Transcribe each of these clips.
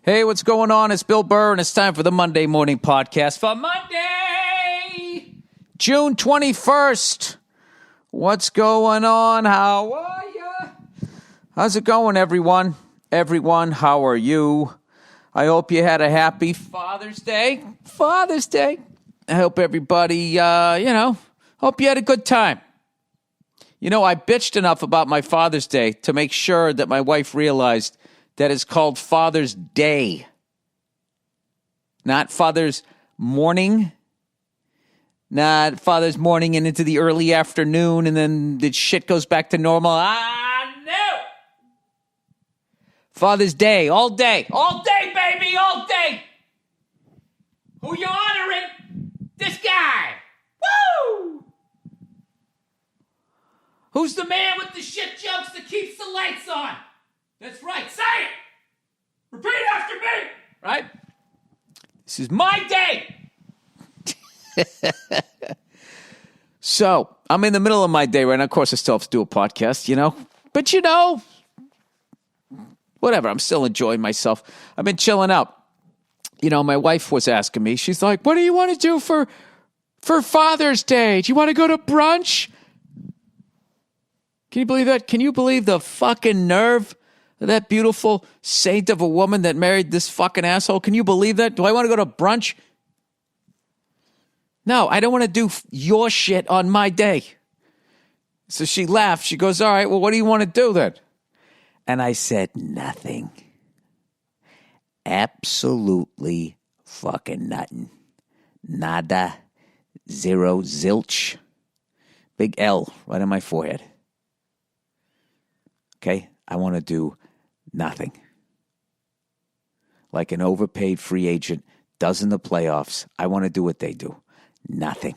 Hey, what's going on? It's Bill Burr, and it's time for the Monday Morning Podcast for Monday, June 21st. What's going on? How are you? How's it going, everyone? Everyone, how are you? I hope you had a happy Father's Day. Father's Day. I hope everybody, hope you had a good time. You know, I bitched enough about my Father's Day to make sure that my wife realized that it's called Father's Day, not Father's Morning, not Father's Morning and into the early afternoon, and then the shit goes back to normal. No! Father's Day, all day, baby, all day. Who you honoring? This guy. Woo! Who's the man with the shit jokes that keeps the lights on? That's right. Say it. Repeat after me. Right? This is my day. So, I'm in the middle of my day right now. Of course, I still have to do a podcast, But, whatever. I'm still enjoying myself. I've been chilling out. My wife was asking me. She's like, what do you want to do for Father's Day? Do you want to go to brunch? Can you believe that? Can you believe the fucking nerve? That beautiful saint of a woman that married this fucking asshole. Can you believe that? Do I want to go to brunch? No, I don't want to do your shit on my day. So she laughed. She goes, all right, well, what do you want to do then? And I said, nothing. Absolutely fucking nothing. Nada. Zero. Zilch. Big L right on my forehead. Okay? I want to do nothing. Like an overpaid free agent does in the playoffs. I want to do what they do. Nothing.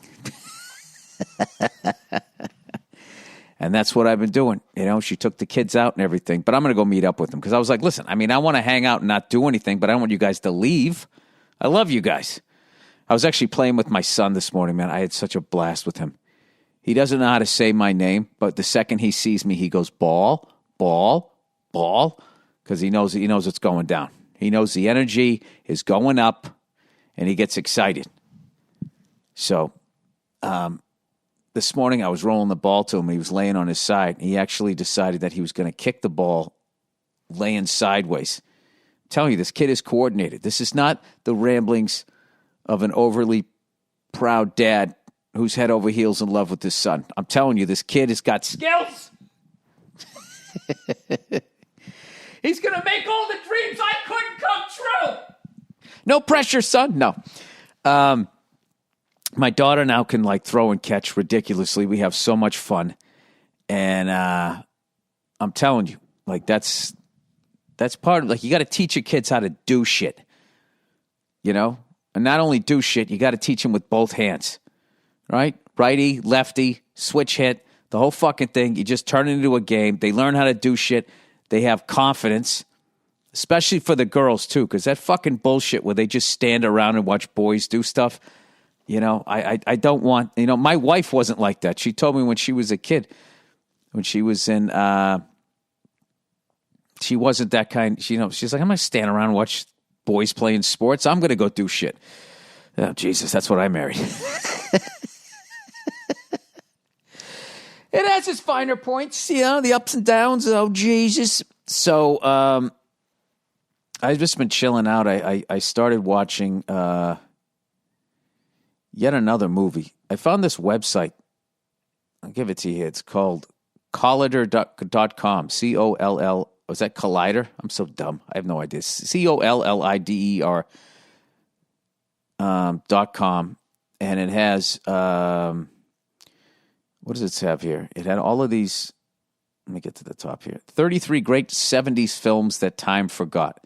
And that's what I've been doing. She took the kids out and everything. But I'm going to go meet up with them. Because I was like, listen, I want to hang out and not do anything. But I don't want you guys to leave. I love you guys. I was actually playing with my son this morning, man. I had such a blast with him. He doesn't know how to say my name. But the second he sees me, he goes, ball, ball. Ball, because he knows what's going down. He knows the energy is going up, and he gets excited. So, this morning I was rolling the ball to him. He was laying on his side. He actually decided that he was going to kick the ball laying sideways. I'm telling you, this kid is coordinated. This is not the ramblings of an overly proud dad who's head over heels in love with his son. I'm telling you, this kid has got skills. He's going to make all the dreams I couldn't come true. No pressure, son. No. My daughter now can throw and catch ridiculously. We have so much fun. And I'm telling you, that's part of, you got to teach your kids how to do shit. And not only do shit, you got to teach them with both hands. Right? Righty, lefty, switch hit, the whole fucking thing. You just turn it into a game. They learn how to do shit. They have confidence, especially for the girls, too, because that fucking bullshit where they just stand around and watch boys do stuff, I don't want, my wife wasn't like that. She told me when she was a kid, when she was in, she wasn't that kind, she's like, I'm going to stand around and watch boys playing sports. I'm going to go do shit. Oh, Jesus, that's what I married. It has its finer points, the ups and downs. Oh, Jesus. So I've just been chilling out. I started watching yet another movie. I found this website. I'll give it to you. It's called collider.com. C-O-L-L. Was that Collider? I'm so dumb. I have no idea. C-O-L-L-I-D-E-R .com. And it has... what does it have here? It had all of these, let me get to the top here, 33 great 70s films that time forgot.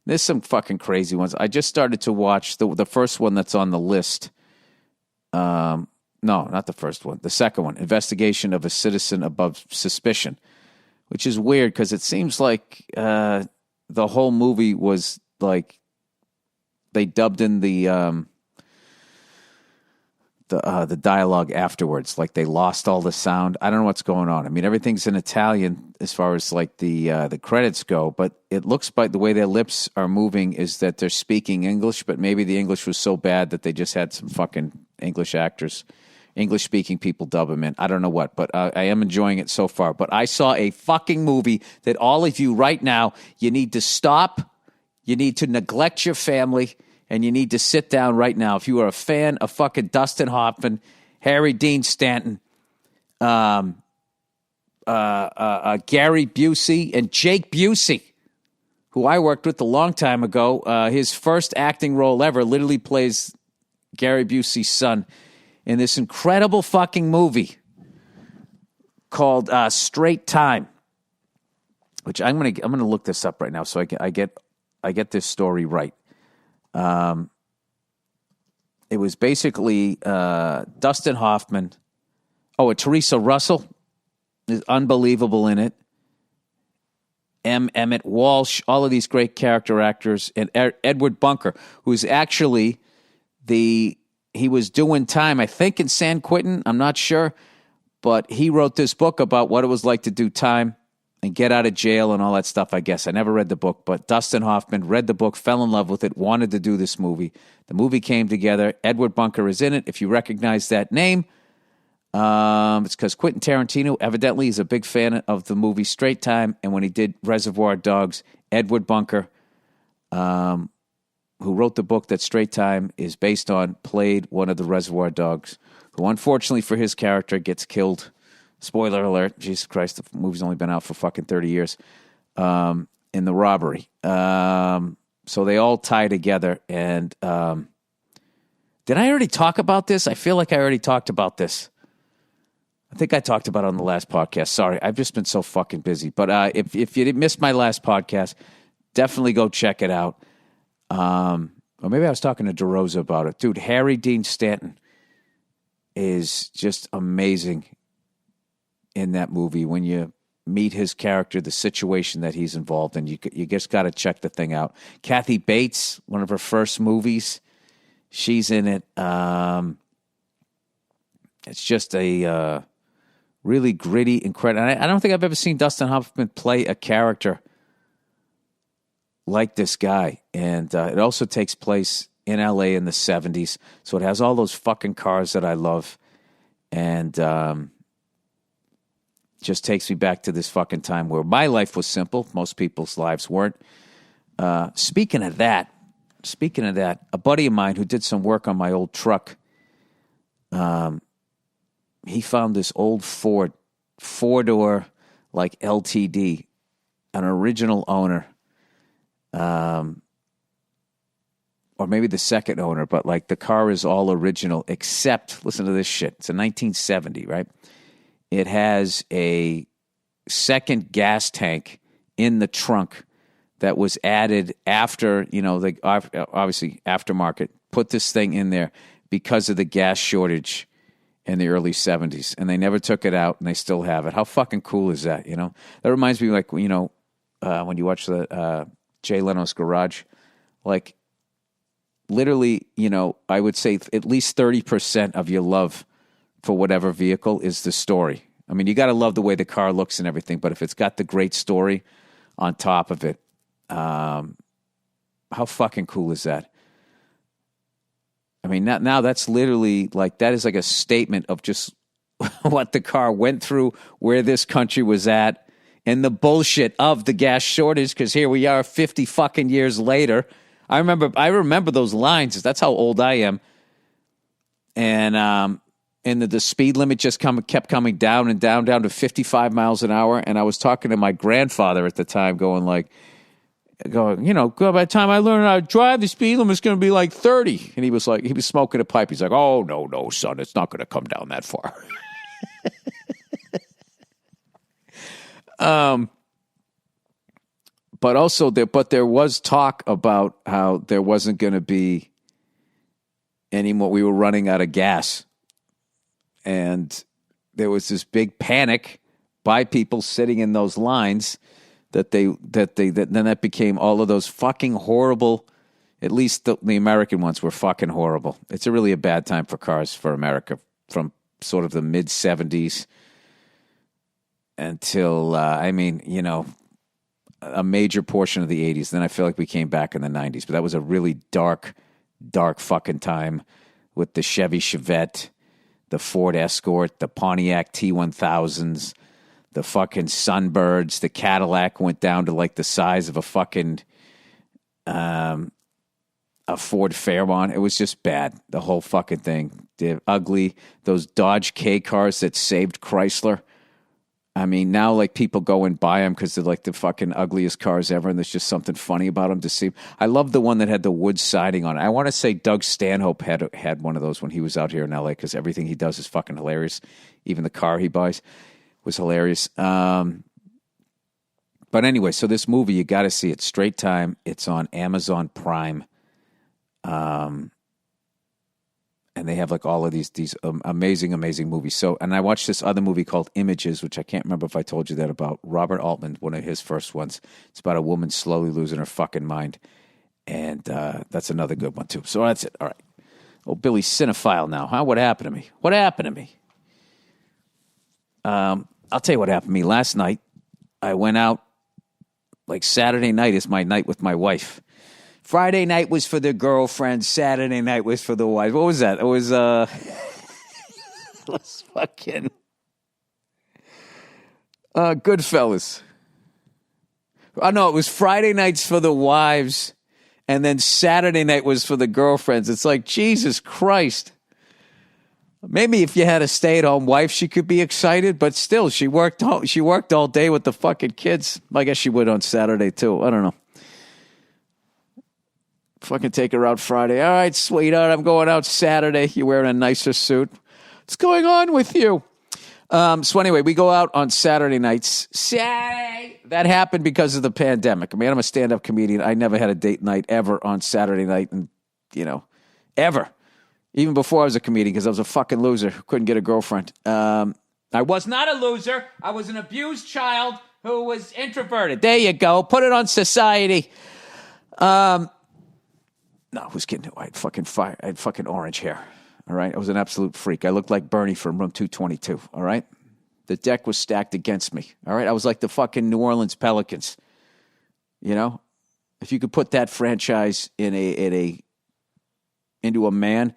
There's some fucking crazy ones. I just started to watch the first one that's on the list. No, not the first one. The second one, Investigation of a Citizen Above Suspicion, which is weird because it seems like the whole movie was they dubbed in the the dialogue afterwards. Like they lost all the sound. I don't know what's going on. I mean, everything's in Italian as far as like the credits go, but it looks by the way their lips are moving is that they're speaking English, but maybe the English was so bad that they just had some fucking English actors, English-speaking people dub them in. I don't know what, but I am enjoying it so far. But I saw a fucking movie that all of you right now, you need to stop, you need to neglect your family, and you need to sit down right now. If you are a fan of fucking Dustin Hoffman, Harry Dean Stanton, Gary Busey, and Jake Busey, who I worked with a long time ago, his first acting role ever, literally plays Gary Busey's son in this incredible fucking movie called Straight Time, which I'm gonna look this up right now so I get this story right. It was basically Dustin Hoffman. Oh, and Teresa Russell is unbelievable in it. Emmett Walsh, all of these great character actors, and Edward Bunker, who's actually he was doing time, I think, in San Quentin. I'm not sure, but he wrote this book about what it was like to do time and get out of jail and all that stuff, I guess. I never read the book, but Dustin Hoffman read the book, fell in love with it, wanted to do this movie. The movie came together. Edward Bunker is in it. If you recognize that name, it's because Quentin Tarantino evidently is a big fan of the movie Straight Time, and when he did Reservoir Dogs, Edward Bunker, who wrote the book that Straight Time is based on, played one of the Reservoir Dogs, who unfortunately for his character gets killed. Spoiler alert, Jesus Christ, the movie's only been out for fucking 30 years, in the robbery. So they all tie together. And did I already talk about this? I feel like I already talked about this. I think I talked about it on the last podcast. Sorry, I've just been so fucking busy. But if you missed my last podcast, definitely go check it out. Or maybe I was talking to DeRosa about it. Dude, Harry Dean Stanton is just amazing in that movie. When you meet his character, the situation that he's involved in, you just got to check the thing out. Kathy Bates, one of her first movies, she's in it. It's just a really gritty, incredible. I don't think I've ever seen Dustin Hoffman play a character like this guy. And it also takes place in LA in the 70s. So it has all those fucking cars that I love. And just takes me back to this fucking time where my life was simple. Most people's lives weren't. Speaking of that, a buddy of mine who did some work on my old truck, he found this old Ford, four-door, like LTD, an original owner, or maybe the second owner, but like the car is all original, except, listen to this shit, it's a 1970, right? It has a second gas tank in the trunk that was added after, obviously aftermarket, put this thing in there because of the gas shortage in the early 70s. And they never took it out, and they still have it. How fucking cool is that, That reminds me, like, when you watch the Jay Leno's Garage, like, literally, I would say at least 30% of your love for whatever vehicle is the story. I mean, you got to love the way the car looks and everything, but if it's got the great story on top of it, how fucking cool is that? I mean, now that's literally like, that is like a statement of just what the car went through, where this country was at, and the bullshit of the gas shortage, because here we are 50 fucking years later. I remember those lines. That's how old I am. And the speed limit just kept coming down and down to 55 miles an hour. And I was talking to my grandfather at the time, going, by the time I learn how to drive, the speed limit is going to be like 30. And he was smoking a pipe. He's like, oh, no, son, it's not going to come down that far. But there was talk about how there wasn't going to be any more. We were running out of gas, and there was this big panic by people sitting in those lines that then that became all of those fucking horrible At least the American ones were fucking horrible. It's really a bad time for cars for America from sort of the mid-'70s until, a major portion of the 80s. Then I feel like we came back in the 90s. But that was a really dark fucking time with the Chevy Chevette, the Ford Escort, the Pontiac T1000s, the fucking Sunbirds. The Cadillac went down to like the size of a fucking a Ford Fairmont. It was just bad. The whole fucking thing. They're ugly. Those Dodge K cars that saved Chrysler. I mean, now like people go and buy them because they're like the fucking ugliest cars ever, and there's just something funny about them to see. I love the one that had the wood siding on it. I want to say Doug Stanhope had one of those when he was out here in LA because everything he does is fucking hilarious. Even the car he buys was hilarious. But anyway, so this movie, you got to see it. Straight Time. It's on Amazon Prime. And they have like all of these amazing movies. So, and I watched this other movie called Images, which I can't remember if I told you that about. Robert Altman, one of his first ones. It's about a woman slowly losing her fucking mind. And that's another good one too. So that's it. All right. Oh, Billy's cinephile now, huh? What happened to me? I'll tell you what happened to me. Last night, I went out, like Saturday night is my night with my wife. Friday night was for the girlfriend. Saturday night was for the wife. What was that? It was, let's fucking, Goodfellas. Oh, no, it was Friday nights for the wives, and then Saturday night was for the girlfriends. It's like, Jesus Christ. Maybe if you had a stay-at-home wife, she could be excited, but still, she worked all day with the fucking kids. I guess she would on Saturday, too. I don't know. Fucking take her out Friday. All right, sweetheart, I'm going out Saturday. You're wearing a nicer suit. What's going on with you? So anyway, we go out on Saturday nights. Saturday. That happened because of the pandemic. I mean, I'm a stand-up comedian. I never had a date night ever on Saturday night, and ever. Even before I was a comedian, because I was a fucking loser who couldn't get a girlfriend. I was not a loser. I was an abused child who was introverted. There you go. Put it on society. No, I was kidding. I had fucking fire. I had fucking orange hair. All right. I was an absolute freak. I looked like Bernie from Room 222. All right. The deck was stacked against me. All right. I was like the fucking New Orleans Pelicans. If you could put that franchise into a man,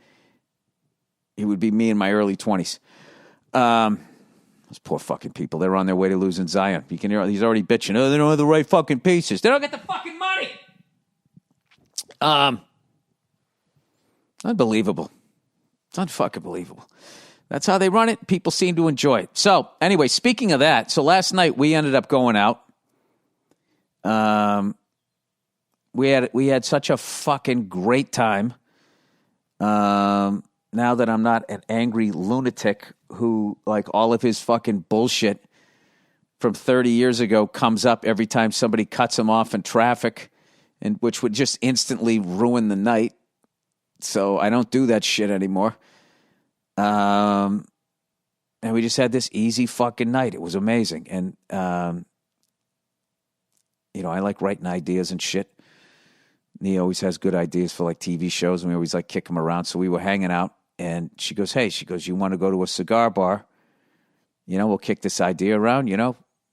it would be me in my early 20s. Those poor fucking people. They're on their way to losing Zion. You can hear he's already bitching. Oh, they don't have the right fucking pieces. They don't get the fucking money. Unbelievable. It's unfucking believable. That's how they run it. People seem to enjoy it. So, anyway, speaking of that, so last night we ended up going out. We had such a fucking great time. Now that I'm not an angry lunatic who, like, all of his fucking bullshit from 30 years ago comes up every time somebody cuts him off in traffic, and which would just instantly ruin the night. So I don't do that shit anymore. And we just had this easy fucking night. It was amazing. And, I like writing ideas and shit. And he always has good ideas for like TV shows, and we always like kick him around. So we were hanging out, and she goes, you want to go to a cigar bar? We'll kick this idea around,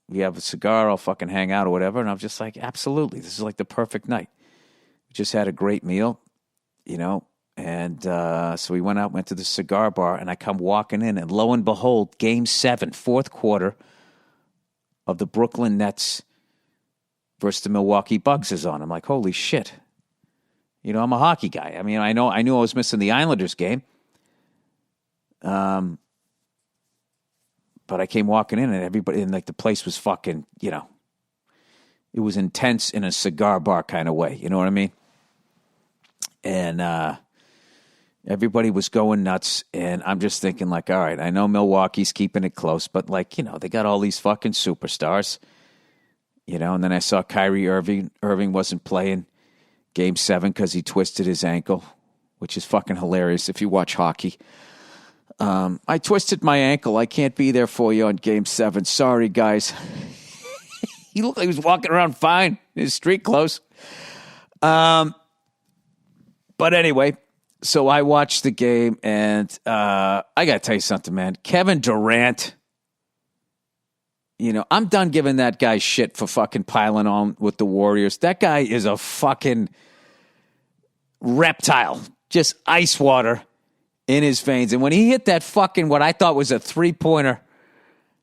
We have a cigar, I'll fucking hang out or whatever. And I'm just like, absolutely. This is like the perfect night. We just had a great meal, And so we went to the cigar bar, and I come walking in, and lo and behold, Game 7, fourth quarter of the Brooklyn Nets versus the Milwaukee Bucks is on. I'm like, holy shit. I'm a hockey guy. I mean, I knew I was missing the Islanders game. But I came walking in, and everybody, and like the place was fucking, it was intense in a cigar bar kind of way. You know what I mean? And everybody was going nuts, and I'm just thinking like, all right, I know Milwaukee's keeping it close, but like, they got all these fucking superstars, and then I saw Kyrie Irving. Irving wasn't playing Game 7 because he twisted his ankle, which is fucking hilarious if you watch hockey. I twisted my ankle. I can't be there for you on Game 7. Sorry, guys. He looked like he was walking around fine in his street clothes. But anyway, so I watched the game, and I got to tell you something, man. Kevin Durant, I'm done giving that guy shit for fucking piling on with the Warriors. That guy is a fucking reptile, just ice water in his veins. And when he hit that fucking, what I thought was a three-pointer,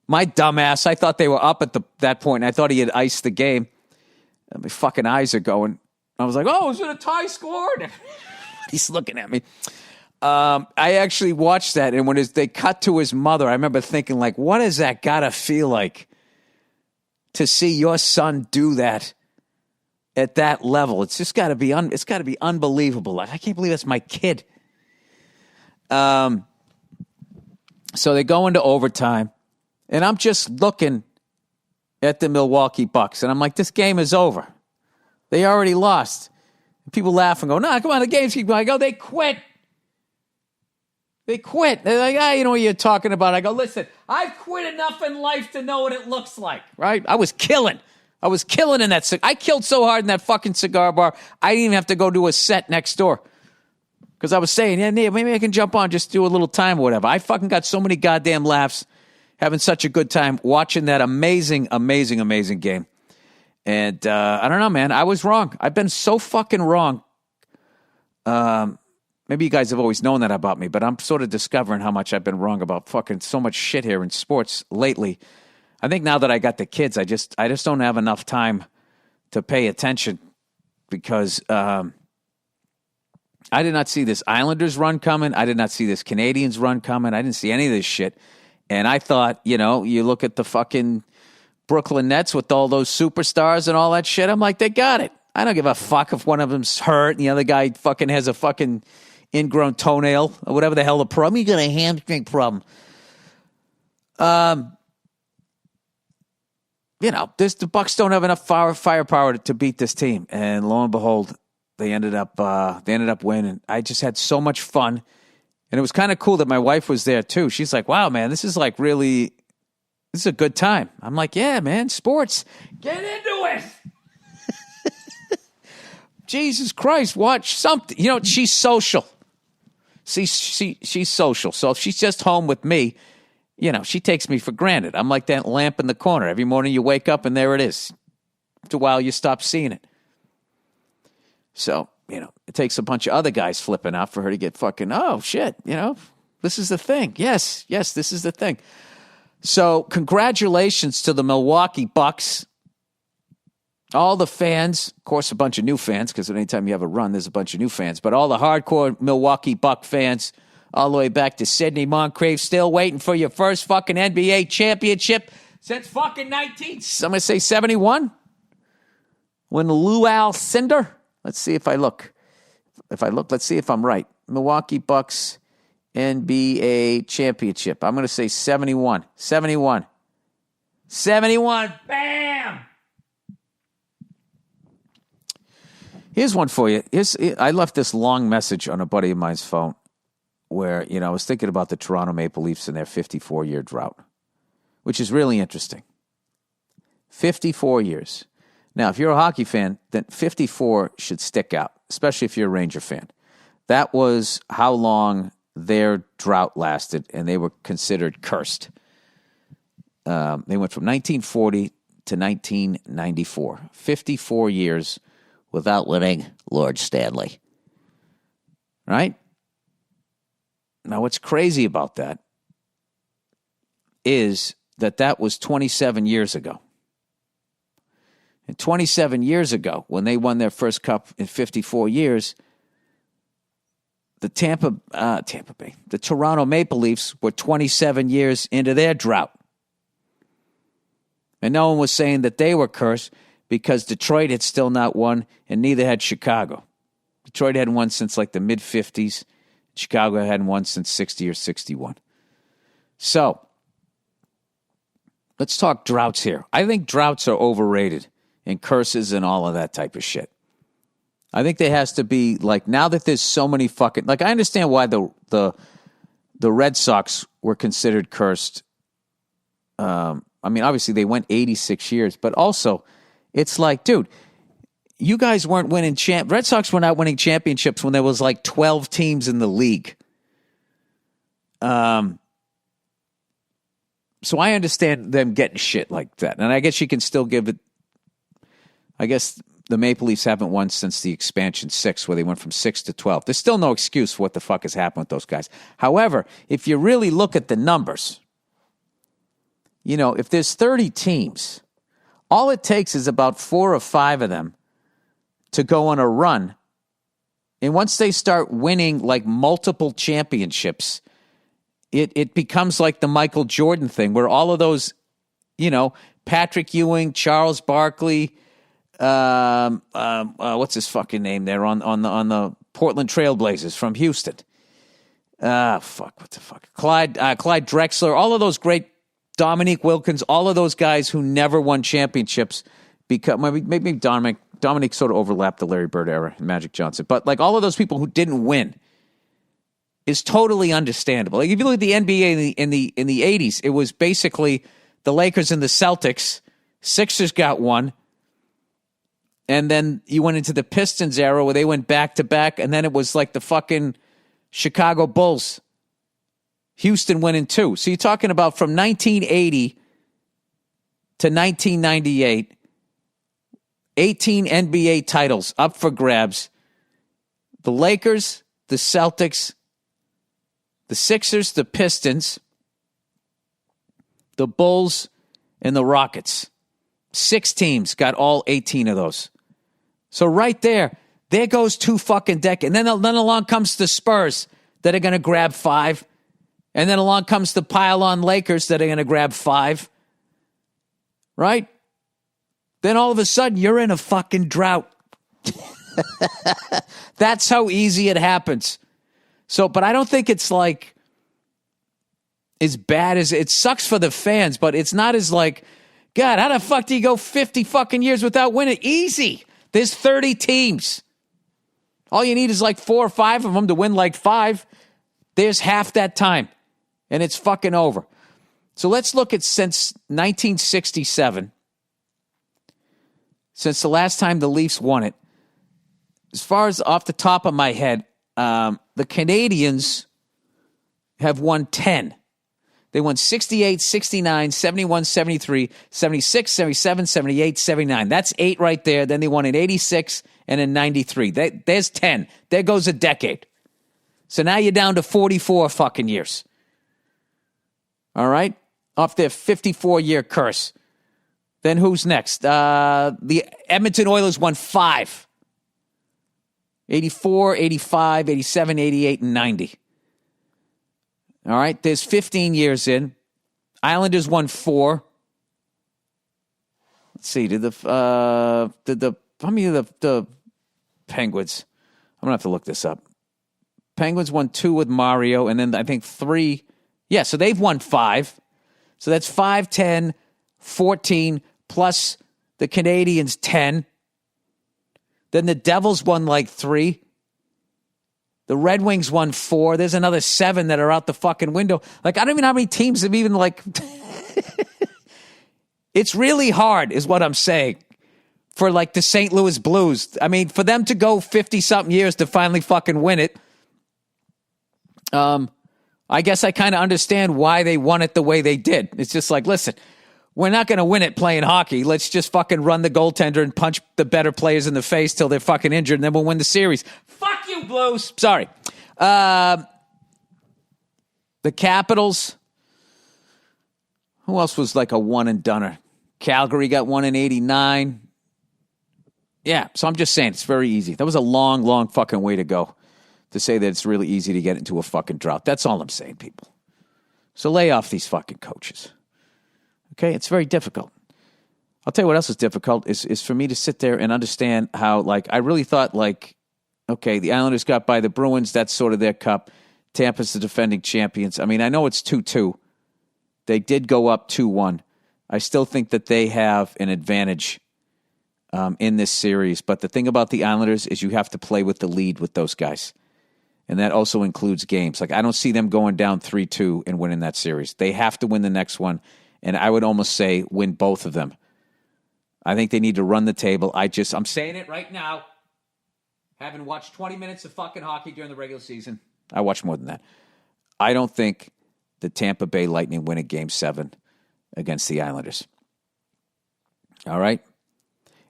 my dumbass, I thought they were up at that point, and I thought he had iced the game. And my fucking eyes are going. I was like, oh, is it a tie score? He's looking at me. I actually watched that, and when they cut to his mother, I remember thinking, like, what does that gotta feel like to see your son do that at that level? It's just gotta be unbelievable. Like, I can't believe that's my kid. So they go into overtime, and I'm just looking at the Milwaukee Bucks, and I'm like, this game is over. They already lost. People laugh and go, nah, come on, the game's keep going. I go, they quit. They quit. They're like, you know what you're talking about. I go, listen, I've quit enough in life to know what it looks like, right? I was killing in that. I killed so hard in that fucking cigar bar, I didn't even have to go do a set next door. Because I was saying, yeah, maybe I can jump on, just do a little time or whatever. I fucking got so many goddamn laughs, having such a good time watching that amazing, amazing, amazing game. And I don't know, man. I was wrong. I've been so fucking wrong. Maybe you guys have always known that about me, but I'm sort of discovering how much I've been wrong about fucking so much shit here in sports lately. I think now that I got the kids, I just don't have enough time to pay attention because I did not see this Islanders run coming. I did not see this Canadiens run coming. I didn't see any of this shit. And I thought, you look at the fucking Brooklyn Nets with all those superstars and all that shit. I'm like, they got it. I don't give a fuck if one of them's hurt and the other guy fucking has a fucking ingrown toenail or whatever the hell the problem. You got a hamstring problem. The Bucks don't have enough firepower to beat this team, and lo and behold, they ended up winning. I just had so much fun, and it was kind of cool that my wife was there too. She's like, "Wow, man, this is a good time." I'm like, "Yeah, man, sports, get into it." Jesus Christ, watch something. She's social. She's social. So if she's just home with me, she takes me for granted. I'm like that lamp in the corner. Every morning you wake up and there it is. After a while you stop seeing it. So, it takes a bunch of other guys flipping out for her to get fucking, oh shit, this is the thing. Yes, this is the thing. So congratulations to the Milwaukee Bucks. All the fans, of course, a bunch of new fans, because anytime you have a run, there's a bunch of new fans. But all the hardcore Milwaukee Buck fans, all the way back to Sidney Moncrief, still waiting for your first fucking NBA championship since fucking I'm going to say 71? When Lou Alcindor? Let's see if I look. Let's see if I'm right. Milwaukee Bucks NBA championship. I'm going to say 71. 71. 71. Bam! Here's one for you. I left this long message on a buddy of mine's phone where, I was thinking about the Toronto Maple Leafs and their 54-year drought, which is really interesting. 54 years. Now, if you're a hockey fan, then 54 should stick out, especially if you're a Ranger fan. That was how long their drought lasted, and they were considered cursed. They went from 1940 to 1994. 54 years without winning Lord Stanley. Right? Now, what's crazy about that is that was 27 years ago. And 27 years ago, when they won their first cup in 54 years, the the Toronto Maple Leafs were 27 years into their drought. And no one was saying that they were cursed because Detroit had still not won, and neither had Chicago. Detroit hadn't won since like the mid-50s. Chicago hadn't won since 60 or 61. So, let's talk droughts here. I think droughts are overrated, and curses and all of that type of shit. I think there has to be, like, now that there's so many fucking... Like, I understand why the Red Sox were considered cursed. Obviously, they went 86 years, but also... It's like, dude, you guys weren't winning Red Sox were not winning championships when there was like 12 teams in the league. So I understand them getting shit like that. And I guess you can still give it. I guess the Maple Leafs haven't won since the expansion 6, where they went from 6 to 12. There's still no excuse for what the fuck has happened with those guys. However, if you really look at the numbers, if there's 30 teams, all it takes is about 4 or 5 of them to go on a run. And once they start winning like multiple championships, it becomes like the Michael Jordan thing, where all of those, Patrick Ewing, Charles Barkley, what's his fucking name there on the Portland Trailblazers from Houston? What the fuck? Clyde Drexler, all of those great, Dominique Wilkins, all of those guys who never won championships, because maybe Dominic sort of overlapped the Larry Bird era and Magic Johnson, but like all of those people who didn't win is totally understandable. Like if you look at the NBA in the 80s, it was basically the Lakers and the Celtics. Sixers got one. And then you went into the Pistons era where they went back to back, and then it was like the fucking Chicago Bulls. Houston winning 2. So you're talking about from 1980 to 1998, 18 NBA titles up for grabs. The Lakers, the Celtics, the Sixers, the Pistons, the Bulls, and the Rockets. 6 teams got all 18 of those. So right there goes 2 fucking decades. And then along comes the Spurs that are going to grab 5. And then along comes the pile-on Lakers that are going to grab 5. Right? Then all of a sudden, you're in a fucking drought. That's how easy it happens. So, but I don't think it's like as bad as it sucks for the fans, but it's not as like, God, how the fuck do you go 50 fucking years without winning? Easy. There's 30 teams. All you need is like 4 or 5 of them to win like 5. There's half that time, and it's fucking over. So let's look at since 1967, since the last time the Leafs won it. As far as off the top of my head, the Canadiens have won 10. They won 68, 69, 71, 73, 76, 77, 78, 79. That's 8 right there. Then they won in 86 and in 93. There's 10. There goes a decade. So now you're down to 44 fucking years. All right? Off their 54-year curse. Then who's next? The Edmonton Oilers won 5. 84, 85, 87, 88, and 90. All right, there's 15 years in. Islanders won 4. Let's see, how many of the Penguins? I'm going to have to look this up. Penguins won 2 with Mario, and then I think 3. Yeah, so they've won 5. So that's 5, 10, 14, plus the Canadiens 10. Then the Devils won like 3. The Red Wings won 4. There's another 7 that are out the fucking window. Like, I don't even know how many teams have even, like... It's really hard, is what I'm saying, for, like, the St. Louis Blues. I mean, for them to go 50-something years to finally fucking win it, I guess I kind of understand why they won it the way they did. It's just like, listen, we're not going to win it playing hockey. Let's just fucking run the goaltender and punch the better players in the face till they're fucking injured, and then we'll win the series. Fuck you, Blues. Sorry. The Capitals. Who else was like a one-and-doner? Calgary got 1 in 89. Yeah, so I'm just saying, it's very easy. That was a long, long fucking way to go to say that it's really easy to get into a fucking drought. That's all I'm saying, people. So lay off these fucking coaches. Okay, it's very difficult. I'll tell you what else is difficult is for me to sit there and understand how, like, I really thought, like, okay, the Islanders got by the Bruins. That's sort of their cup. Tampa's the defending champions. I mean, I know it's 2-2. They did go up 2-1. I still think that they have an advantage in this series. But the thing about the Islanders is you have to play with the lead with those guys. And that also includes games. Like, I don't see them going down 3-2 and winning that series. They have to win the next one. And I would almost say win both of them. I think they need to run the table. I'm saying it right now. Having watched 20 minutes of fucking hockey during the regular season. I watched more than that. I don't think the Tampa Bay Lightning win a Game 7 against the Islanders. All right?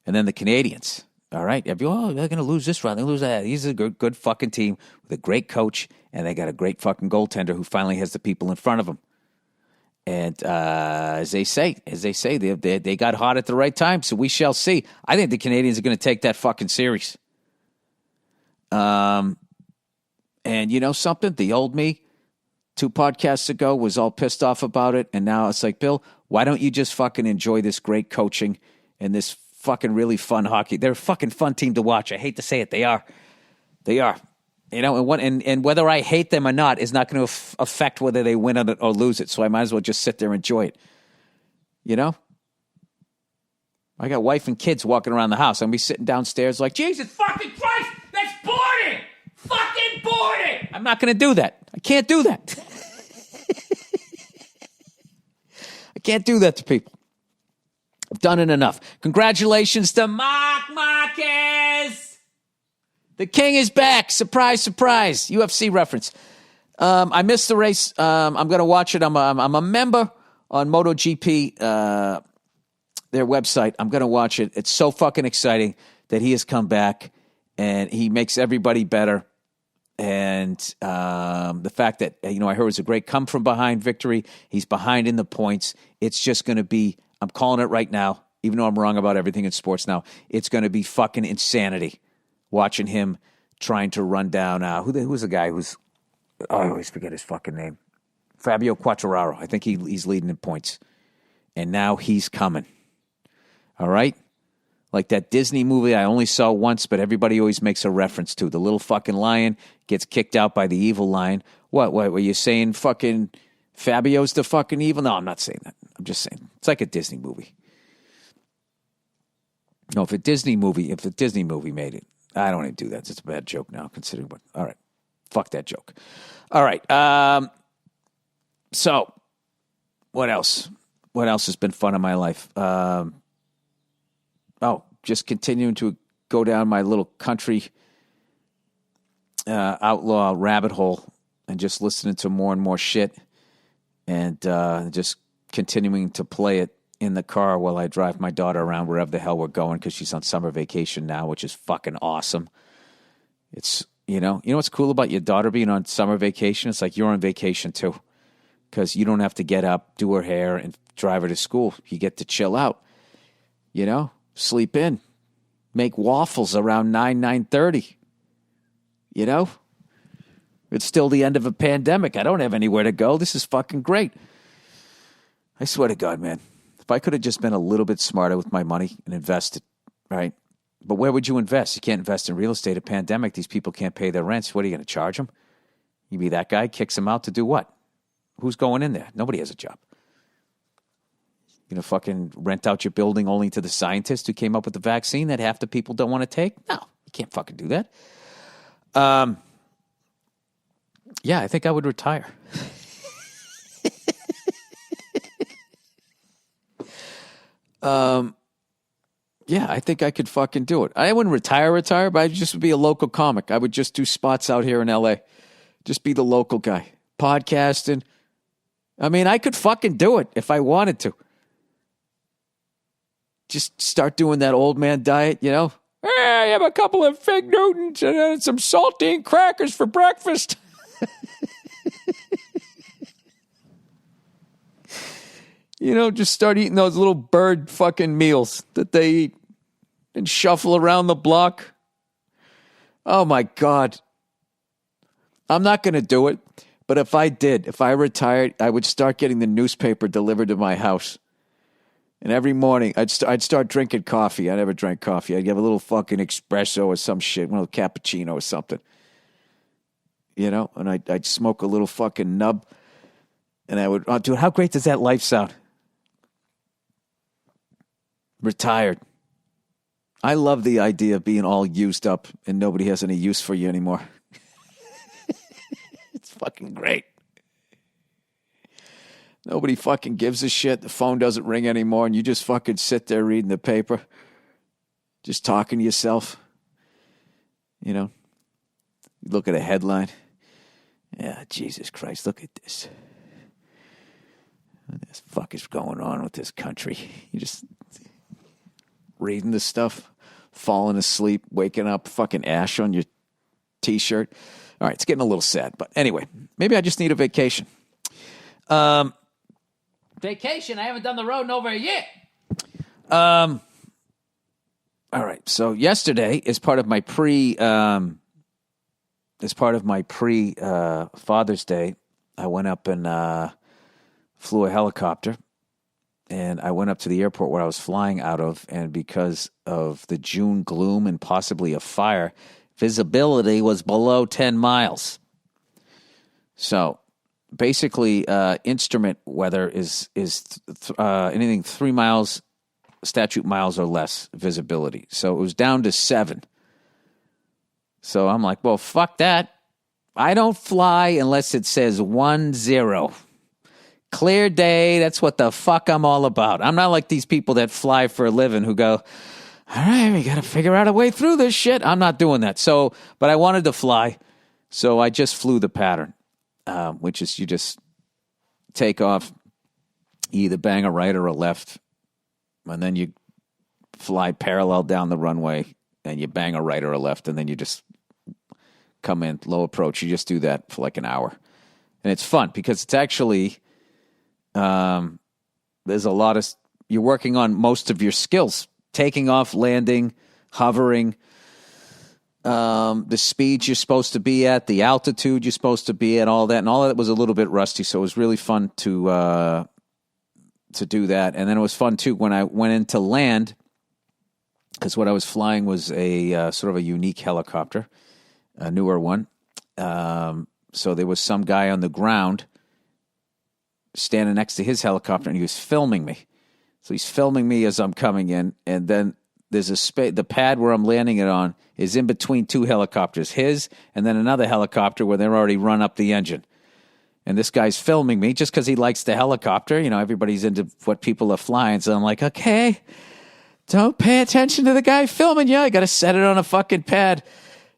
And then the Canadiens. All right? They're going to lose this round. They lose that. These are a good fucking team with a great coach, and they got a great fucking goaltender who finally has the people in front of him. And as they say, they got hot at the right time, so we shall see. I think the Canadiens are going to take that fucking series. And you know something? The old me 2 podcasts ago was all pissed off about it, and now it's like, Bill, why don't you just fucking enjoy this great coaching and this fucking really fun hockey? They're a fucking fun team to watch. I hate to say it. They are. You know, and whether I hate them or not is not going to affect whether they win it or lose it. So I might as well just sit there and enjoy it. You know? I got wife and kids walking around the house. I'm going to be sitting downstairs like, Jesus fucking Christ, that's boring! Fucking boring! I'm not going to do that. I can't do that. I can't do that to people. I've done it enough. Congratulations to Mark Marquez! The king is back. Surprise, surprise. UFC reference. I missed the race. I'm going to watch it. I'm a member on MotoGP, their website. I'm going to watch it. It's so fucking exciting that he has come back, and he makes everybody better. And the fact that, I heard it was a great come-from-behind victory. He's behind in the points. It's just going to be, I'm calling it right now, even though I'm wrong about everything in sports now, it's going to be fucking insanity. Watching him trying to run down, who was the guy who's, I always forget his fucking name. Fabio Quartararo. I think he's leading in points. And now he's coming. All right? Like that Disney movie I only saw once, but everybody always makes a reference to. The little fucking lion gets kicked out by the evil lion. What were you saying fucking Fabio's the fucking evil? No, I'm not saying that. I'm just saying. It's like a Disney movie. No, if a Disney movie made it, I don't even do that. It's a bad joke now, considering what. All right. Fuck that joke. All right. So, what else? What else has been fun in my life? Just continuing to go down my little country outlaw rabbit hole and just listening to more and more shit and just continuing to play it in the car while I drive my daughter around wherever the hell we're going because she's on summer vacation now, which is fucking awesome. It's, you know what's cool about your daughter being on summer vacation? It's like you're on vacation too because you don't have to get up, do her hair, and drive her to school. You get to chill out, sleep in, make waffles around 9:30. It's still the end of a pandemic. I don't have anywhere to go. This is fucking great. I swear to God, man. If I could have just been a little bit smarter with my money and invested, right? But where would you invest? You can't invest in real estate. A pandemic, these people can't pay their rents. What are you going to charge them? You be that guy, kicks them out to do what? Who's going in there? Nobody has a job. You fucking rent out your building only to the scientists who came up with the vaccine that half the people don't want to take? No, you can't fucking do that. Yeah, I think I would retire. Yeah, I think I could fucking do it. I wouldn't retire, but I just would be a local comic. I would just do spots out here in LA. Just be the local guy. Podcasting. I mean, I could fucking do it if I wanted to. Just start doing that old man diet, Hey, I have a couple of Fig Newtons and some saltine crackers for breakfast. Just start eating those little bird fucking meals that they eat and shuffle around the block. Oh, my God. I'm not going to do it. But if I retired, I would start getting the newspaper delivered to my house. And every morning, I'd start drinking coffee. I never drank coffee. I'd have a little fucking espresso or some shit, one little cappuccino or something. And I'd smoke a little fucking nub. And I would, dude, how great does that life sound? Retired. I love the idea of being all used up and nobody has any use for you anymore. It's fucking great. Nobody fucking gives a shit. The phone doesn't ring anymore, and you just fucking sit there reading the paper, just talking to yourself. You know, you look at a headline. Yeah, Jesus Christ, look at this. What the fuck is going on with this country? You just reading this stuff, falling asleep, waking up, fucking ash on your T-shirt. All right, it's getting a little sad, but anyway, maybe I just need a vacation. Vacation? I haven't done the road in over a year. All right, so yesterday, as part of my Father's Day, I went up and flew a helicopter, and I went up to the airport where I was flying out of, and because of the June gloom and possibly a fire, visibility was below 10 miles. So basically, instrument weather is anything 3 miles, statute miles or less visibility. So it was down to 7. So I'm like, well, fuck that. I don't fly unless it says 10. Clear day, that's what the fuck I'm all about. I'm not like these people that fly for a living who go, all right, we got to figure out a way through this shit. I'm not doing that. So, but I wanted to fly, so I just flew the pattern, which is you just take off, you either bang a right or a left, and then you fly parallel down the runway, and you bang a right or a left, and then you just come in, low approach. You just do that for like an hour. And it's fun because it's actually, there's a lot of, you're working on most of your skills. Taking off, landing, hovering, the speed you're supposed to be at, the altitude you're supposed to be at, all that. And all of that was a little bit rusty, so it was really fun to do that. And then it was fun, too, when I went in to land, because what I was flying was a sort of a unique helicopter, a newer one. So there was some guy on the ground standing next to his helicopter, and he was filming me. So he's filming me as I'm coming in, and then there's a the pad where I'm landing it on is in between 2 helicopters, his and then another helicopter where they're already run up the engine. And this guy's filming me just because he likes the helicopter. You know, everybody's into what people are flying. So I'm like, okay, don't pay attention to the guy filming you. I got to set it on a fucking pad.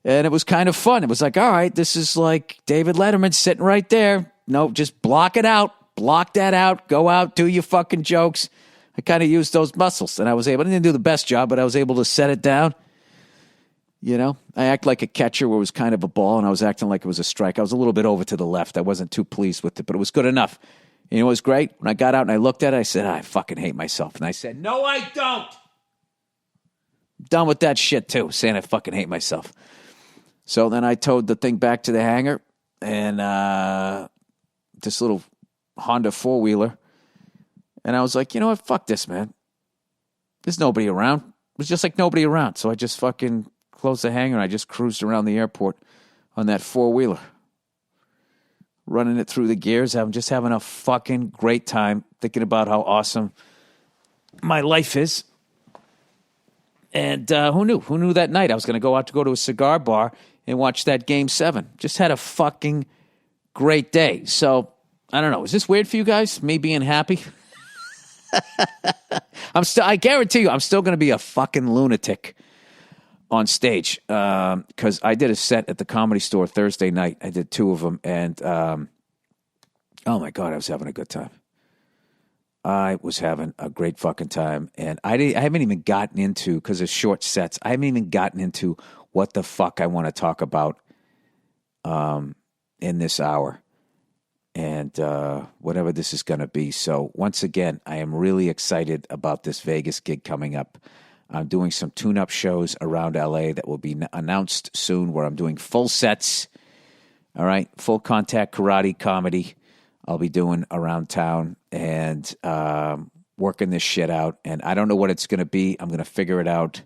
And it was kind of fun. It was like, all right, this is like David Letterman sitting right there. No, just block it out. Block that out. Go out, do your fucking jokes. I kind of used those muscles, and I didn't do the best job, but I was able to set it down. You know, I act like a catcher where it was kind of a ball, and I was acting like it was a strike. I was a little bit over to the left. I wasn't too pleased with it, but it was good enough. You know what was great? When I got out and I looked at it, I said, I fucking hate myself. And I said, no, I don't. I'm done with that shit, too, saying I fucking hate myself. So then I towed the thing back to the hangar, and this little Honda four-wheeler, and I was like, you know what? Fuck this, man. There's nobody around. It was just like nobody around. So I just fucking closed the hangar and I just cruised around the airport on that four-wheeler. Running it through the gears. I'm just having a fucking great time thinking about how awesome my life is. And who knew? Who knew that night I was going to go to a cigar bar and watch that Game 7. Just had a fucking great day. So, I don't know. Is this weird for you guys? Me being happy? I guarantee you, I'm still going to be a fucking lunatic on stage. Because I did a set at the Comedy Store Thursday night. I did 2 of them. And, oh my God, I was having a good time. I was having a great fucking time. And I haven't even gotten into, because of short sets, I haven't even gotten into what the fuck I want to talk about in this hour. And whatever this is going to be. So once again, I am really excited about this Vegas gig coming up. I'm doing some tune-up shows around LA that will be announced soon where I'm doing full sets. All right, full contact karate comedy I'll be doing around town and working this shit out. And I don't know what it's going to be. I'm going to figure it out.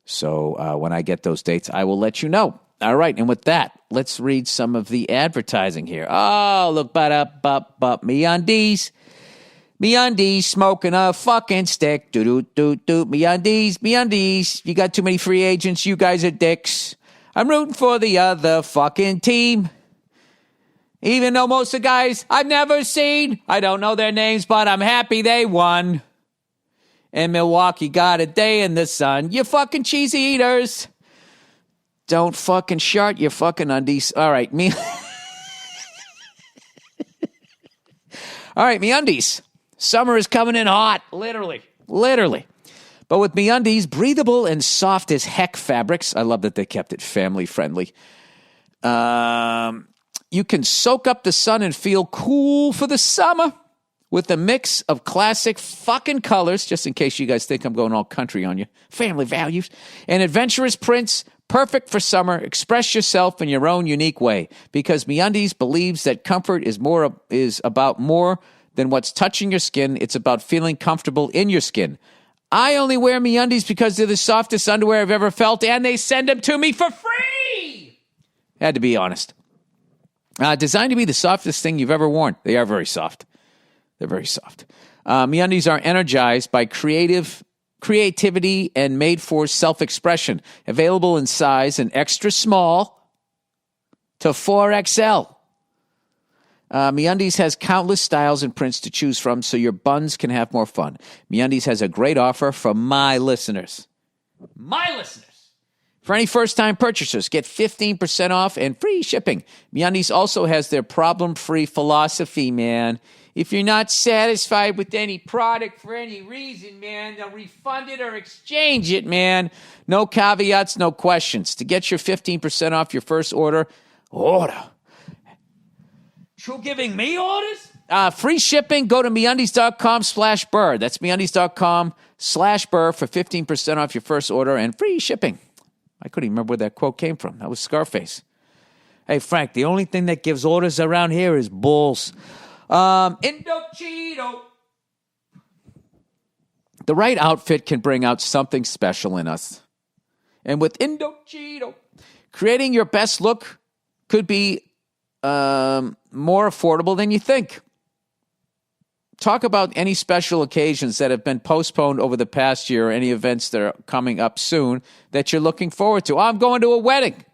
So when I get those dates, I will let you know. All right, and with that, let's read some of the advertising here. Oh, look, MeUndies. MeUndies smoking a fucking stick. Do-do-do-do. MeUndies. You got too many free agents. You guys are dicks. I'm rooting for the other fucking team. Even though most of the guys I've never seen, I don't know their names, but I'm happy they won. And Milwaukee got a day in the sun. You fucking cheesy eaters. Don't fucking shart your fucking undies. All right, me. All right, me undies. Summer is coming in hot. Literally. But with me undies, breathable and soft as heck fabrics. I love that they kept it family friendly. You can soak up the sun and feel cool for the summer with a mix of classic fucking colors, just in case you guys think I'm going all country on you. Family values. And adventurous prints, perfect for summer. Express yourself in your own unique way. Because MeUndies believes that comfort is about more than what's touching your skin. It's about feeling comfortable in your skin. I only wear MeUndies because they're the softest underwear I've ever felt, and they send them to me for free. Had to be honest. Designed to be the softest thing you've ever worn. They are very soft. They're very soft. MeUndies are energized by creativity and made for self-expression. Available in size and extra small to 4XL. MeUndies has countless styles and prints to choose from, so your buns can have more fun. MeUndies has a great offer for my listeners. My listeners! For any first-time purchasers, get 15% off and free shipping. MeUndies also has their problem-free philosophy, man. If you're not satisfied with any product for any reason, man, they'll refund it or exchange it, man. No caveats, no questions. To get your 15% off your first order. You giving me orders? Free shipping. Go to MeUndies.com/Burr. That's MeUndies.com/Burr for 15% off your first order and free shipping. I couldn't even remember where that quote came from. That was Scarface. Hey, Frank, the only thing that gives orders around here is bulls. Indochino. The right outfit can bring out something special in us. And with Indochino, creating your best look could be more affordable than you think. Talk about any special occasions that have been postponed over the past year or any events that are coming up soon that you're looking forward to. I'm going to a wedding.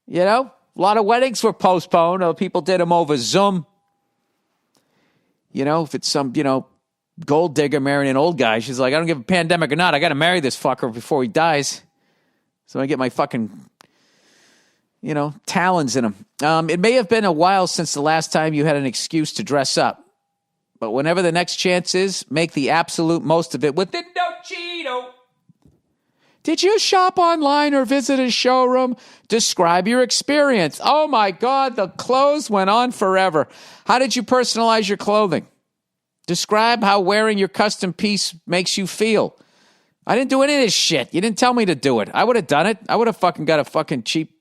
You know, a lot of weddings were postponed. People did them over Zoom. You know, if it's some, gold digger marrying an old guy, she's like, I don't give a pandemic or not. I got to marry this fucker before he dies. So I get my fucking talons in them. It may have been a while since the last time you had an excuse to dress up. But whenever the next chance is, make the absolute most of it with Indochino. Did you shop online or visit a showroom? Describe your experience. Oh my God, the clothes went on forever. How did you personalize your clothing? Describe how wearing your custom piece makes you feel. I didn't do any of this shit. You didn't tell me to do it. I would have done it. I would have fucking got a fucking cheap...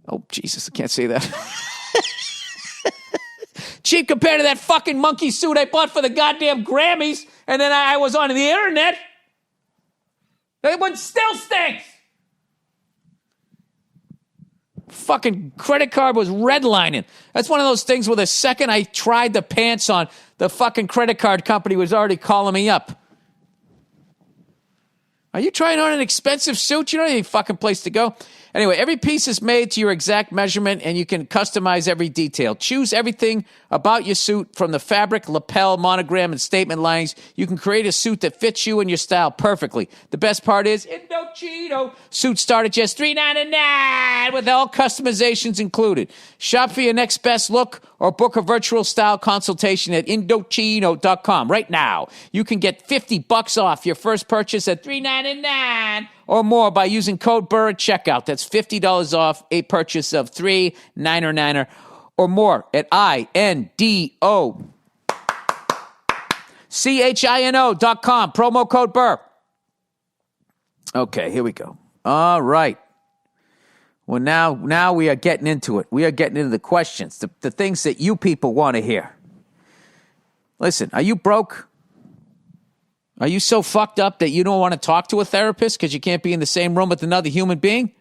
Oh, Jesus, I can't say that. Cheap compared to that fucking monkey suit I bought for the goddamn Grammys, and then I was on the internet. That one still stinks. Fucking credit card was redlining. That's one of those things where the second I tried the pants on, the fucking credit card company was already calling me up. Are you trying on an expensive suit? You don't have any fucking place to go. Anyway, every piece is made to your exact measurement, and you can customize every detail. Choose everything about your suit, from the fabric, lapel, monogram, and statement lines. You can create a suit that fits you and your style perfectly. The best part is, Indochino. Suits start at just $3.99 with all customizations included. Shop for your next best look or book a virtual style consultation at Indochino.com right now. You can get $50 off your first purchase at $3.99 or more by using code Burr at checkout. That's $50 off a purchase of $3.99 or more at INDOCHINO.com. Promo code Burr. Okay, here we go. All right. Well, now we are getting into it. We are getting into the questions, the things that you people want to hear. Listen, are you broke? Are you so fucked up that you don't want to talk to a therapist because you can't be in the same room with another human being?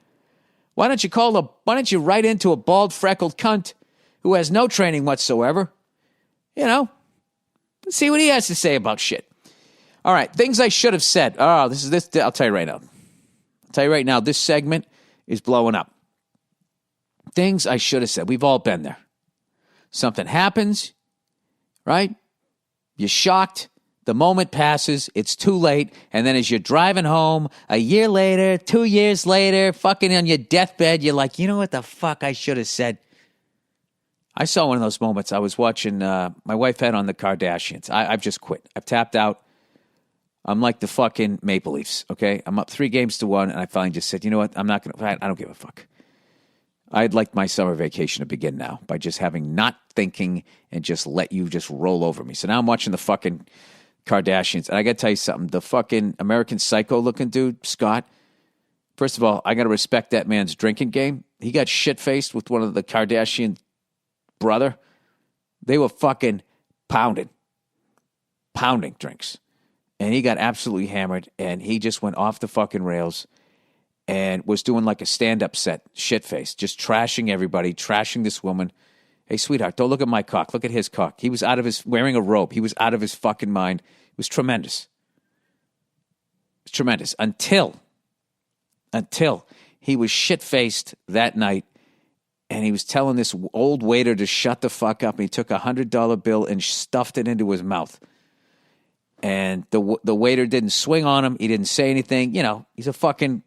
Why don't you write into a bald, freckled cunt who has no training whatsoever? See what he has to say about shit. All right, things I should have said. Oh, this. I'll tell you right now. This segment is blowing up. Things I should have said. We've all been there. Something happens, right? You're shocked. The moment passes. It's too late. And then as you're driving home, a year later, 2 years later, fucking on your deathbed, you're like, you know what the fuck I should have said? I saw one of those moments. I was watching, my wife had on the Kardashians. I've just quit. I've tapped out. I'm like the fucking Maple Leafs, okay? I'm up 3-1, and I finally just said, you know what? I'm not going to, I don't give a fuck. I'd like my summer vacation to begin now by just having not thinking and just let you just roll over me. So now I'm watching the fucking Kardashians. And I got to tell you something. The fucking American Psycho looking dude, Scott, first of all, I got to respect that man's drinking game. He got shit-faced with one of the Kardashian brother. They were fucking pounding drinks. And he got absolutely hammered, and he just went off the fucking rails and was doing like a stand-up set, shit-faced, just trashing everybody, trashing this woman. Hey, sweetheart, don't look at my cock. Look at his cock. He was out of his, wearing a robe. He was out of his fucking mind. It was tremendous. It was tremendous. Until he was shit-faced that night, and he was telling this old waiter to shut the fuck up, and he took a $100 bill and stuffed it into his mouth. And the waiter didn't swing on him. He didn't say anything. You know, he's a fucking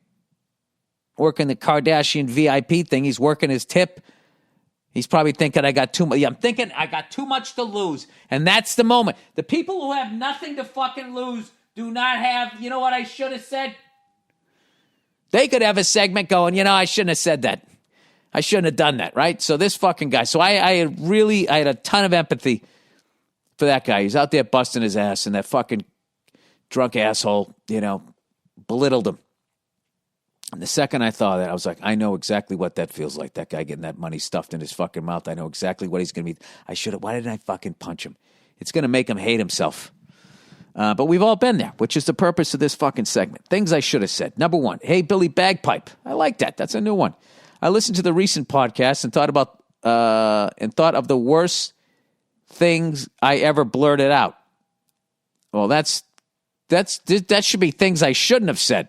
working the Kardashian VIP thing. He's working his tip. He's probably thinking, I got too much. I'm thinking I got too much to lose. And that's the moment. The people who have nothing to fucking lose do not have, you know what I should have said? They could have a segment going, you know, I shouldn't have said that. I shouldn't have done that, right? So this fucking guy. So I had a ton of empathy for that guy. He's out there busting his ass, and that fucking drunk asshole, you know, belittled him. And the second I thought that, I was like, I know exactly what that feels like, that guy getting that money stuffed in his fucking mouth. I know exactly what he's going to be. Why didn't I fucking punch him? It's going to make him hate himself. But we've all been there, which is the purpose of this fucking segment. Things I should have said. Number one, hey, Billy Bagpipe. I like that. That's a new one. I listened to the recent podcast and thought of the worst things I ever blurted out. Well, that should be things I shouldn't have said.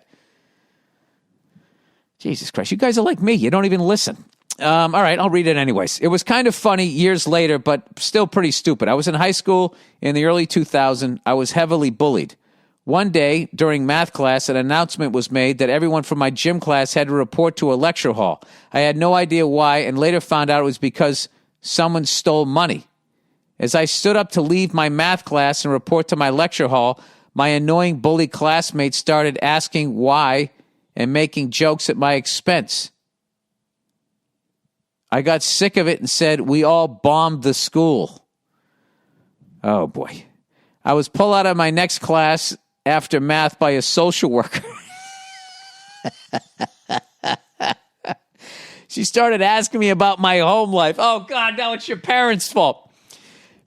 Jesus Christ, you guys are like me. You don't even listen. All right, I'll read it anyways. It was kind of funny years later, but still pretty stupid. I was in high school in the early 2000s. I was heavily bullied. One day, during math class, an announcement was made that everyone from my gym class had to report to a lecture hall. I had no idea why, and later found out it was because someone stole money. As I stood up to leave my math class and report to my lecture hall, my annoying bully classmates started asking why and making jokes at my expense. I got sick of it and said, we all bombed the school. Oh, boy. I was pulled out of my next class after math by a social worker. She started asking me about my home life. Oh, God, now it's your parents' fault.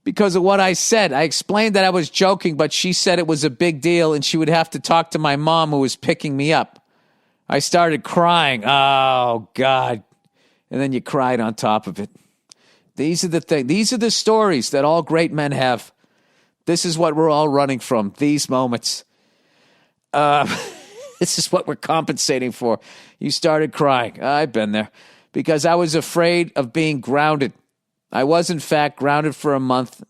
Because of what I said. I explained that I was joking, but she said it was a big deal and she would have to talk to my mom who was picking me up. I started crying. Oh, God. And then you cried on top of it. These are the things. These are the stories that all great men have. This is what we're all running from. These moments. This is what we're compensating for. You started crying. I've been there. Because I was afraid of being grounded. I was, in fact, grounded for a month,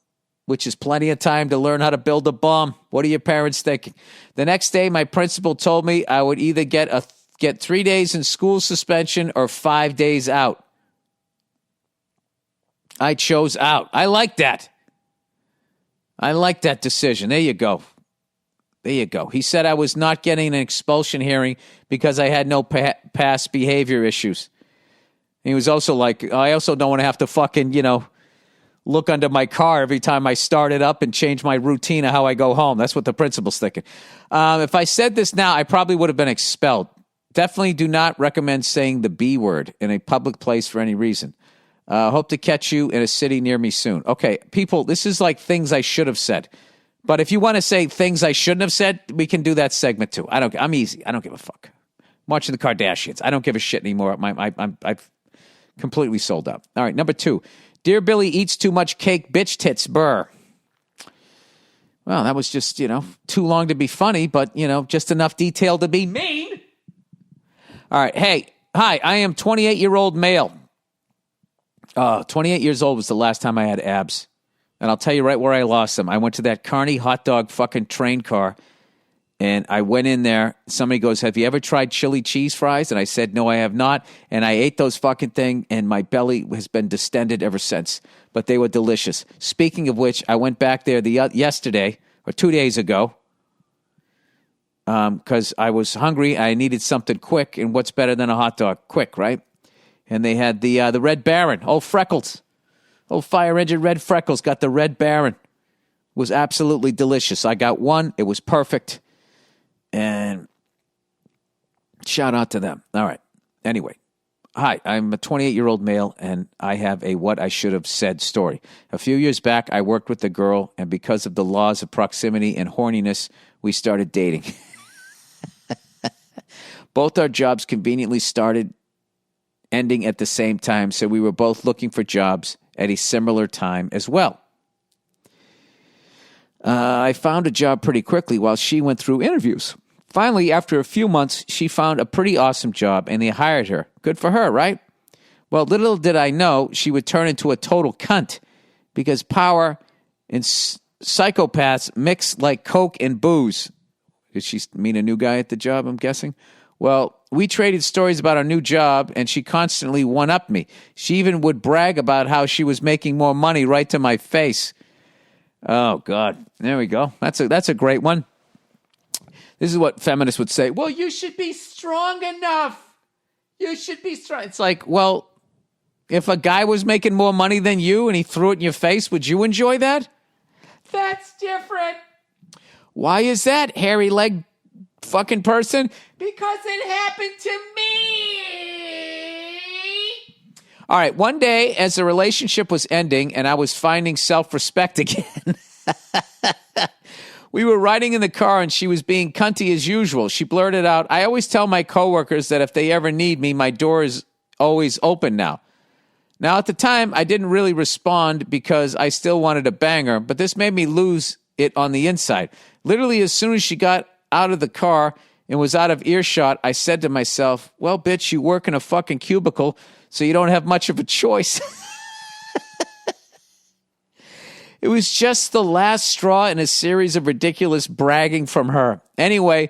which is plenty of time to learn how to build a bomb. What are your parents thinking? The next day, my principal told me I would either get 3 days in school suspension or 5 days out. I chose out. I like that. I like that decision. There you go. There you go. He said I was not getting an expulsion hearing because I had no past behavior issues. He was also like, I also don't want to have to fucking, look under my car every time I start it up and change my routine of how I go home. That's what the principal's thinking. If I said this now, I probably would have been expelled. Definitely do not recommend saying the B word in a public place for any reason. Hope to catch you in a city near me soon. Okay, people, this is like things I should have said. But if you want to say things I shouldn't have said, we can do that segment too. I'm easy. I don't give a fuck. I'm watching the Kardashians. I don't give a shit anymore. I've completely sold out. All right, number 2. Dear Billy eats too much cake, bitch tits, Burr. Well, that was just, too long to be funny, but, just enough detail to be mean. All right, hey, hi, I am 28-year-old male. 28 years old was the last time I had abs. And I'll tell you right where I lost them. I went to that Carney hot dog fucking train car, and I went in there. Somebody goes, have you ever tried chili cheese fries? And I said, no, I have not. And I ate those fucking thing, and my belly has been distended ever since. But they were delicious. Speaking of which, I went back there yesterday, or 2 days ago, because I was hungry. I needed something quick, and what's better than a hot dog? Quick, right? And they had the Red Baron, Freckles. Fire engine Red Freckles got the Red Baron. It was absolutely delicious. I got one. It was perfect. And shout out to them. All right. Anyway. Hi, I'm a 28-year-old male, and I have a what I should have said story. A few years back, I worked with a girl, and because of the laws of proximity and horniness, we started dating. Both our jobs conveniently started ending at the same time, so we were both looking for jobs at a similar time as well. I found a job pretty quickly while she went through interviews. Finally, after a few months, she found a pretty awesome job, and they hired her. Good for her, right? Well, little did I know she would turn into a total cunt, because power and psychopaths mix like coke and booze. Did she meet a new guy at the job, I'm guessing? Well, we traded stories about our new job, and she constantly one-upped me. She even would brag about how she was making more money right to my face. Oh, God. There we go. That's a great one. This is what feminists would say. Well, you should be strong enough. You should be strong. It's like, well, if a guy was making more money than you and he threw it in your face, would you enjoy that? That's different. Why is that, hairy leg fucking person? Because it happened to me. All right, one day as the relationship was ending and I was finding self-respect again, we were riding in the car and she was being cunty as usual. She blurted out, I always tell my coworkers that if they ever need me, my door is always open now. Now, at the time, I didn't really respond because I still wanted to bang her, but this made me lose it on the inside. Literally, as soon as she got out of the car and was out of earshot, I said to myself, well, bitch, you work in a fucking cubicle, so you don't have much of a choice. It was just the last straw in a series of ridiculous bragging from her. Anyway,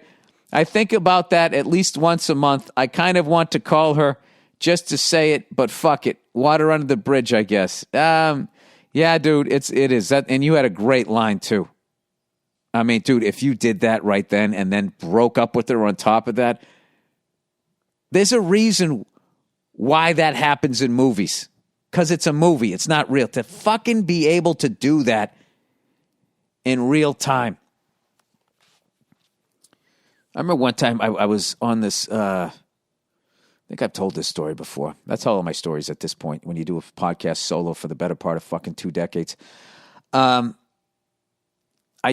I think about that at least once a month. I kind of want to call her just to say it, but fuck it. Water under the bridge, I guess. Yeah, dude, it is. That, and you had a great line, too. I mean, dude, if you did that right then and then broke up with her on top of that, there's a reason why that happens in movies. Because it's a movie. It's not real. To fucking be able to do that in real time. I remember one time I was on this, I think I've told this story before. That's all of my stories at this point when you do a podcast solo for the better part of fucking 2 decades. I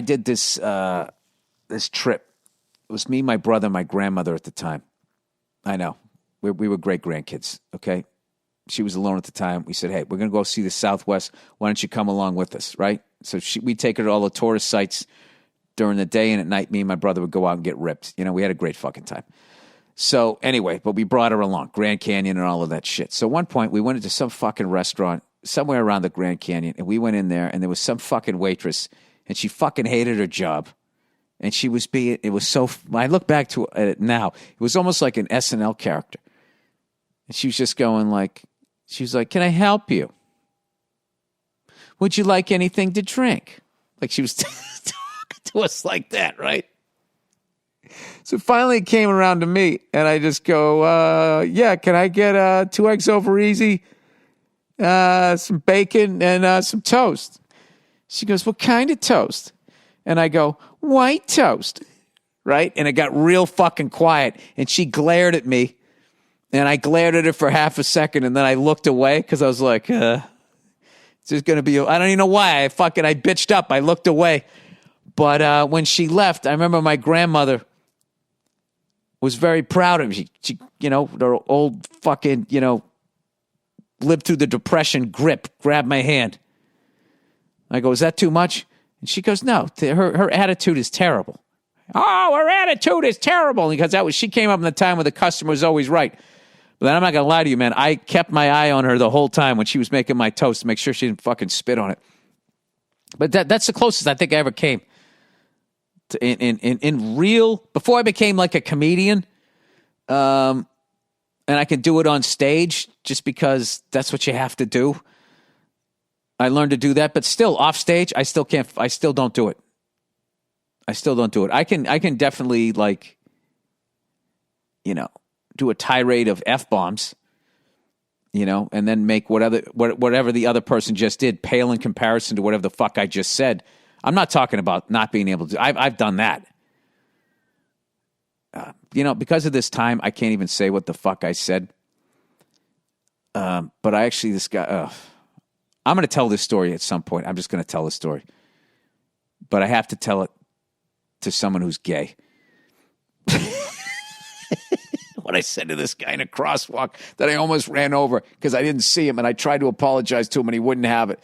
did this trip. It was me, my brother, my grandmother at the time. I know. We were great grandkids, okay? She was alone at the time. We said, hey, we're going to go see the Southwest. Why don't you come along with us, right? So we'd take her to all the tourist sites during the day, and at night, me and my brother would go out and get ripped. You know, we had a great fucking time. So anyway, but we brought her along, Grand Canyon and all of that shit. So at one point, we went into some fucking restaurant somewhere around the Grand Canyon, and we went in there, and there was some fucking waitress, and she fucking hated her job. And she was being, it was so, when I look back to it now, it was almost like an SNL character. And she was just going like, she was like, can I help you? Would you like anything to drink? Like she was talking to us like that, right? So finally it came around to me, and I just go, yeah, can I get 2 eggs over easy, some bacon, and some toast? She goes, what kind of toast? And I go, white toast, right? And it got real fucking quiet, and she glared at me. And I glared at her for half a second, and then I looked away because I was like, it's just going to be, I don't even know why. I bitched up. I looked away. But when she left, I remember my grandmother was very proud of me. She, you know, her old fucking, you know, lived through the Depression grip, grabbed my hand. I go, is that too much? And she goes, no, her attitude is terrible. Oh, her attitude is terrible. Because she came up in the time when the customer was always right. But then I'm not going to lie to you, man. I kept my eye on her the whole time when she was making my toast to make sure she didn't fucking spit on it. But that's the closest I think I ever came to in real, before I became like a comedian, and I could do it on stage just because that's what you have to do. I learned to do that, but still off stage, I still don't do it. I still don't do it. I can definitely like, do a tirade of F-bombs, and then make whatever the other person just did pale in comparison to whatever the fuck I just said. I'm not talking about not being able to. I've done that. Because of this time, I can't even say what the fuck I said. But this guy, I'm going to tell this story at some point. I'm just going to tell this story. But I have to tell it to someone who's gay. What I said to this guy in a crosswalk that I almost ran over because I didn't see him, and I tried to apologize to him, and he wouldn't have it.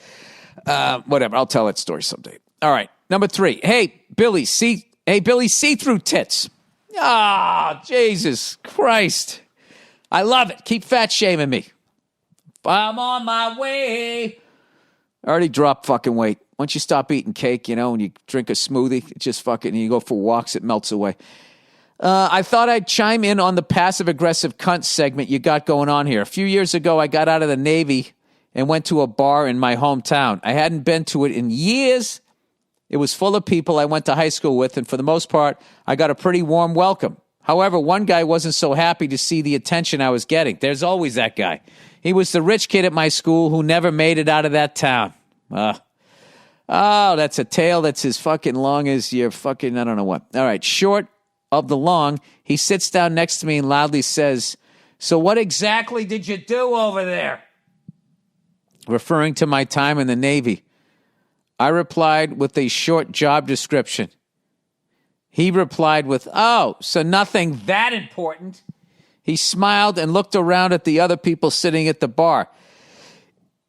Whatever. I'll tell that story someday. All right. Number 3. Hey, Billy, see-through tits. Ah, Jesus Christ. I love it. Keep fat shaming me. I'm on my way. I already dropped fucking weight. Once you stop eating cake, and you drink a smoothie, it just fucking, and you go for walks, it melts away. I thought I'd chime in on the passive-aggressive cunt segment you got going on here. A few years ago, I got out of the Navy and went to a bar in my hometown. I hadn't been to it in years. It was full of people I went to high school with, and for the most part, I got a pretty warm welcome. However, one guy wasn't so happy to see the attention I was getting. There's always that guy. He was the rich kid at my school who never made it out of that town. That's a tale that's as fucking long as your fucking, I don't know what. All right, short of the long, he sits down next to me and loudly says, "So what exactly did you do over there?" Referring to my time in the Navy. I replied with a short job description. He replied with, "Oh, so nothing that important." He smiled and looked around at the other people sitting at the bar.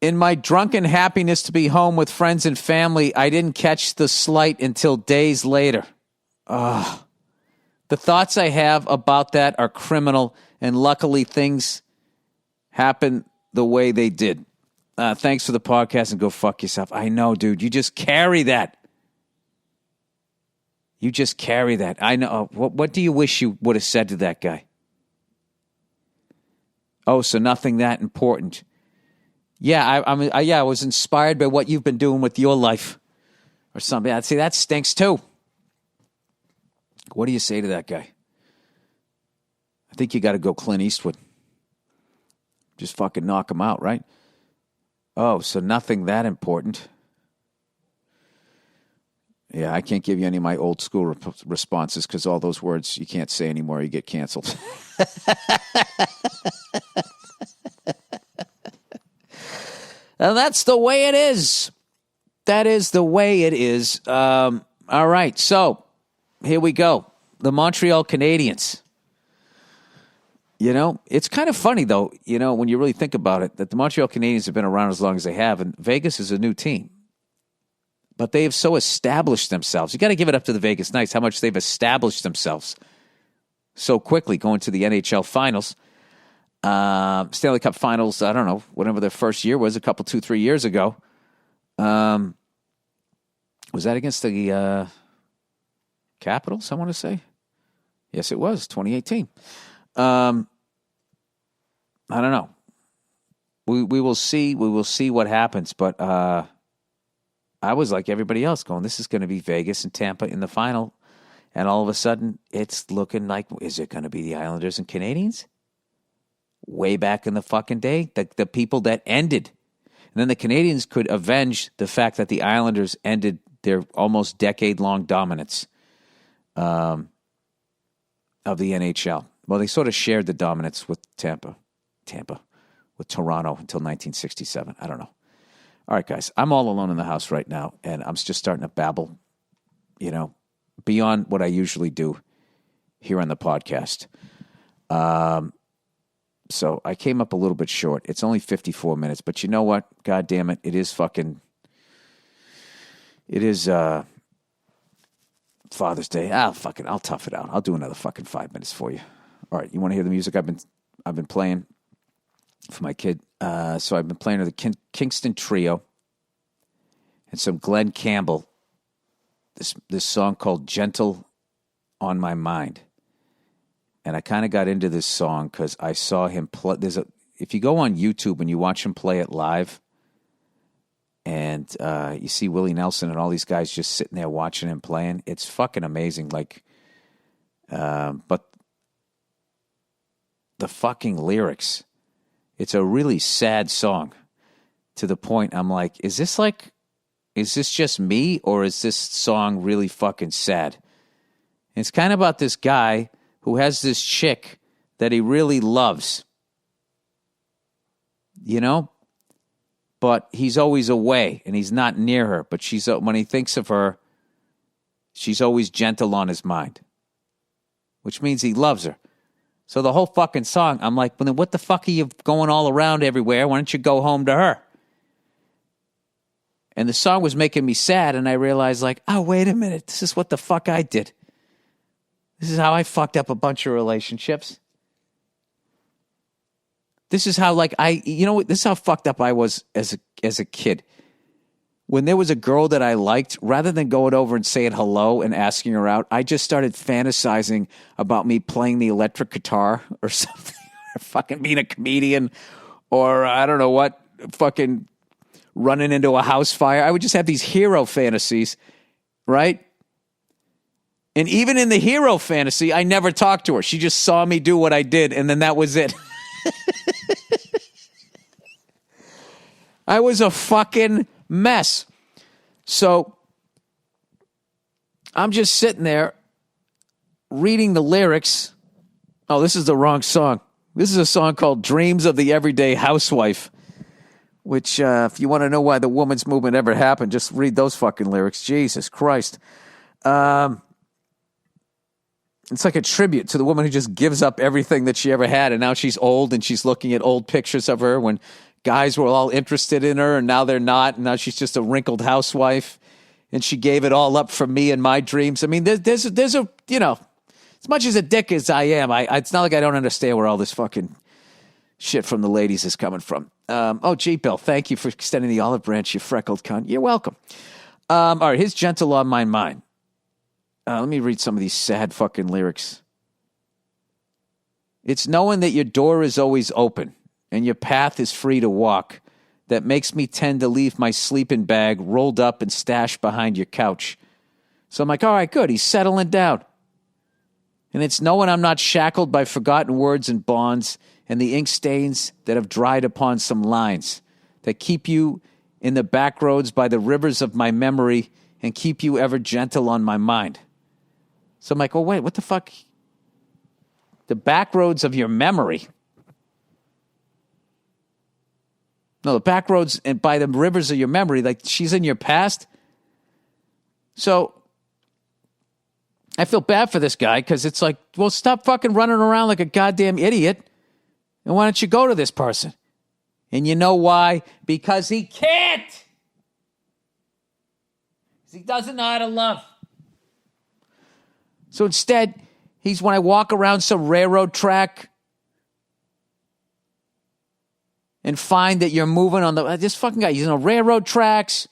In my drunken happiness to be home with friends and family, I didn't catch the slight until days later. The thoughts I have about that are criminal, and luckily things happen the way they did. Thanks for the podcast, and go fuck yourself. I know, dude. You just carry that. I know. What do you wish you would have said to that guy? Oh, so nothing that important. Yeah, I was inspired by what you've been doing with your life or something. I'd say that stinks too. What do you say to that guy? I think you got to go Clint Eastwood. Just fucking knock him out, right? Oh, so nothing that important. Yeah, I can't give you any of my old school responses because all those words you can't say anymore. You get canceled. And that's the way it is. That is the way it is. All right, so here we go. The Montreal Canadiens. It's kind of funny, though, when you really think about it, that the Montreal Canadiens have been around as long as they have, and Vegas is a new team. But they have so established themselves. You got to give it up to the Vegas Knights, how much they've established themselves so quickly, going to the NHL Finals. Stanley Cup Finals, I don't know, whatever their first year was, 2-3 years ago. Was that against the Capitals, I want to say? Yes, it was, 2018. I don't know. We will see. We will see what happens. But I was like everybody else going, this is going to be Vegas and Tampa in the final. And all of a sudden, it's looking like, is it going to be the Islanders and Canadiens? Way back in the fucking day, the people that ended. And then the Canadiens could avenge the fact that the Islanders ended their almost decade-long dominance of the NHL. Well, they sort of shared the dominance with Tampa, with Toronto until 1967. I don't know. All right, guys, I'm all alone in the house right now, and I'm just starting to babble, beyond what I usually do here on the podcast. So I came up a little bit short. It's only 54 minutes, but you know what? God damn it. It is Father's Day. I'll tough it out. I'll do another fucking 5 minutes for you. All right. You want to hear the music I've been playing? for my kid. So I've been playing with the Kingston Trio and some Glenn Campbell. This song called "Gentle on My Mind," and I kind of got into this song because I saw him play. If you go on YouTube and you watch him play it live, and you see Willie Nelson and all these guys just sitting there watching him playing, it's fucking amazing. Like, but the fucking lyrics, it's a really sad song to the point I'm like, is this just me, or is this song really fucking sad? And it's kind of about this guy who has this chick that he really loves, you know? But he's always away, and he's not near her. But when he thinks of her, she's always gentle on his mind, which means he loves her. So the whole fucking song, I'm like, well, then what the fuck are you going all around everywhere? Why don't you go home to her? And the song was making me sad, and I realized, like, oh, wait a minute. This is what the fuck I did. This is how I fucked up a bunch of relationships. This is how, like, this is how fucked up I was as a kid. When there was a girl that I liked, rather than going over and saying hello and asking her out, I just started fantasizing about me playing the electric guitar or something, or fucking being a comedian, or I don't know what, fucking running into a house fire. I would just have these hero fantasies, right? And even in the hero fantasy, I never talked to her. She just saw me do what I did, and then that was it. I was a fucking mess. So I'm just sitting there reading the lyrics. Oh, this is the wrong song. This is a song called Dreams of the Everyday Housewife, which if you want to know why the woman's movement ever happened, just read those fucking lyrics. Jesus Christ. It's like a tribute to the woman who just gives up everything that she ever had, and now she's old, and she's looking at old pictures of her when guys were all interested in her, and now they're not, and now she's just a wrinkled housewife, and she gave it all up for me and my dreams. I mean, there's a, you know, as much as a dick as I am, it's not like I don't understand where all this fucking shit from the ladies is coming from. Gee, Bill, thank you for extending the olive branch, you freckled cunt. You're welcome. All right, here's Gentle on My Mind. Let me read some of these sad fucking lyrics. It's knowing that your door is always open and your path is free to walk that makes me tend to leave my sleeping bag rolled up and stashed behind your couch. So I'm like, all right, good. He's settling down. And it's knowing I'm not shackled by forgotten words and bonds and the ink stains that have dried upon some lines that keep you in the back roads by the rivers of my memory and keep you ever gentle on my mind. So I'm like, oh, wait, what the fuck? The back roads of your memory? No, the back roads and by the rivers of your memory, like she's in your past. So I feel bad for this guy because it's like, well, stop fucking running around like a goddamn idiot. And why don't you go to this person? And you know why? Because he can't. He doesn't know how to love. So instead, when I walk around some railroad track and find that you're moving on this fucking guy, he's on railroad tracks.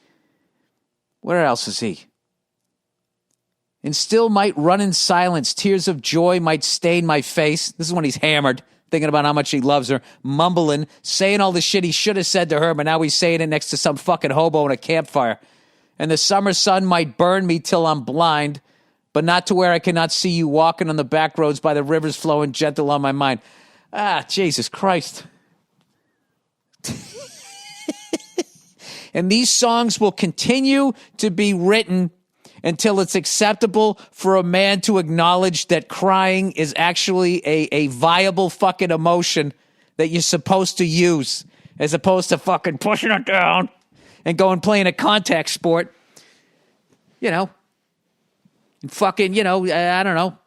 Where else is he? And still might run in silence. Tears of joy might stain my face. This is when he's hammered, thinking about how much he loves her, mumbling, saying all the shit he should have said to her, but now he's saying it next to some fucking hobo in a campfire. And the summer sun might burn me till I'm blind, but not to where I cannot see you walking on the back roads by the rivers flowing gentle on my mind. Ah, Jesus Christ. And these songs will continue to be written until it's acceptable for a man to acknowledge that crying is actually a viable fucking emotion that you're supposed to use, as opposed to fucking pushing it down and going playing a contact sport. You know, and fucking, you know, I don't know,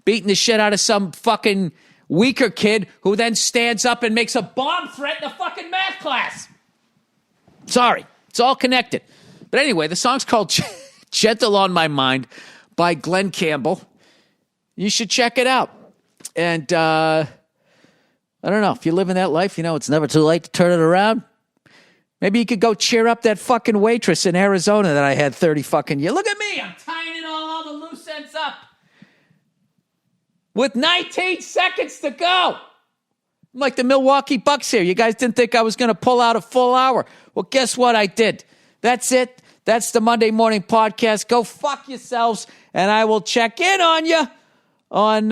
beating the shit out of some fucking weaker kid who then stands up and makes a bomb threat in a fucking math class. Sorry, it's all connected. But anyway, the song's called Gentle on My Mind by Glenn Campbell. You should check it out. And I don't know. If you're living that life, it's never too late to turn it around. Maybe you could go cheer up that fucking waitress in Arizona that I had 30 fucking years. Look at me. I'm tying it all the loose ends up. With 19 seconds to go. I'm like the Milwaukee Bucks here. You guys didn't think I was going to pull out a full hour. Well, guess what? I did. That's it. That's the Monday Morning Podcast. Go fuck yourselves, and I will check in on you on,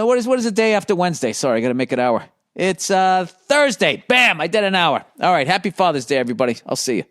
what is the day after Wednesday? Sorry, I got to make an hour. It's Thursday. Bam, I did an hour. All right, happy Father's Day, everybody. I'll see you.